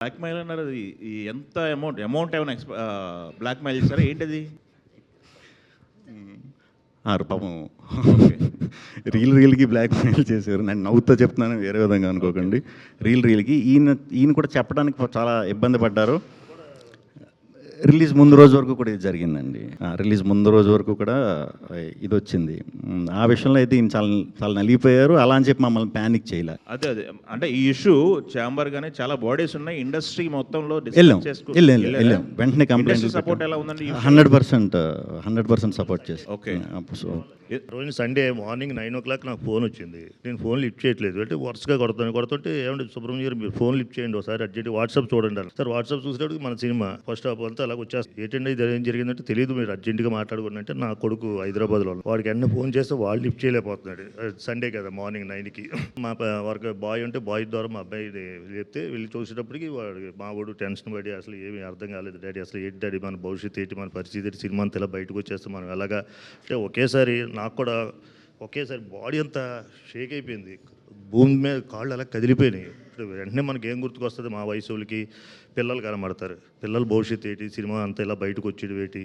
Blackmail అన్నారు. అది ఎంత అమౌంట్ ఏమైనా బ్లాక్‌మెయిల్ చేసారా? ఏంటది? పాపం ఓకే. రీల్‌కి బ్లాక్‌మెయిల్ చేశారు. నేను నవ్వుతా చెప్తున్నాను, వేరే విధంగా అనుకోకండి. రీల్‌కి ఈయన కూడా చెప్పడానికి చాలా ఇబ్బంది పడ్డారు. రిలీజ్ ముందు రోజు వరకు కూడా ఇది జరిగిందండి. రిలీజ్ ముందు రోజు వరకు కూడా ఇదొచ్చింది. ఆ విషయంలో అయితే ఈయన చాలా చాలా నలిగిపోయారు. అలా అని చెప్పి మమ్మల్ని ప్యానిక్ చేయలే. అదే. అంటే ఈ ఇష్యూ చాంబర్ గానే చాలా బాడీస్ ఉన్నాయి. ఇండస్ట్రీ మొత్తంలో వెళ్ళాం. ఎళ్లారా? వెంటనే కంప్లెయింట్ ఇండస్ట్రీ సపోర్ట్ ఎలా ఉందండి? 100% సపోర్ట్ చేసి. ఓకే. సో రోజు సండే మార్నింగ్ 9:00 నాకు ఫోన్ వచ్చింది. నేను ఫోన్ లిఫ్ట్ చేయట్లేదు. అంటే వరుసగా కొడుతుంటే ఏమంటే సుబ్రహ్మణ్యం గారు మీరు ఫోన్ లిఫ్ట్ చేయండి ఒకసారి అర్జెంట్ వాట్సాప్ చూడండి అన్నారు. సార్ వాట్సాప్ చూసేటప్పుడు మన సినిమా ఫస్ట్ హాఫ్ అంతా అలా వచ్చేస్తుంది. ఏంటంటే ఇది ఏం జరిగిందంటే తెలియదు, మీరు అర్జెంట్గా మాట్లాడుకుని అంటే నా కొడుకు హైదరాబాద్లో వాడికి ఎన్న ఫోన్ చేస్తే వాడు లిఫ్ట్ చేయలేకపోతున్నాడు. సండే కదా మార్నింగ్ 9కి మా వర్క్ బాయ్ ఉంటే బాయ్ ద్వారా మా అబ్బాయి చెప్తే వెళ్ళి చూసేటప్పటికి వాడు మా వాడు టెన్షన్ పడి అసలు ఏమీ అర్థం కాలేదు డాడీ, అసలు ఏంటి డాడీ మన భవిష్యత్తు ఏంటి, మన పరిస్థితి ఏంటి, సినిమా అంతా ఇలా బయటకు వచ్చేస్తే మనం ఎలాగా అంటే ఒకేసారి నాకు కూడా ఒకేసారి బాడీ అంతా షేక్ అయిపోయింది. భూమి మీద కాళ్ళు అలా కదిలిపోయినాయి. ఇప్పుడు వెంటనే మనకి ఏం గుర్తుకొస్తుంది, మా వయసు వాళ్ళకి పిల్లలు కనబడతారు, పిల్లల భవిష్యత్తు ఏంటి, సినిమా అంతా ఇలా బయటకు వచ్చేది ఏంటి,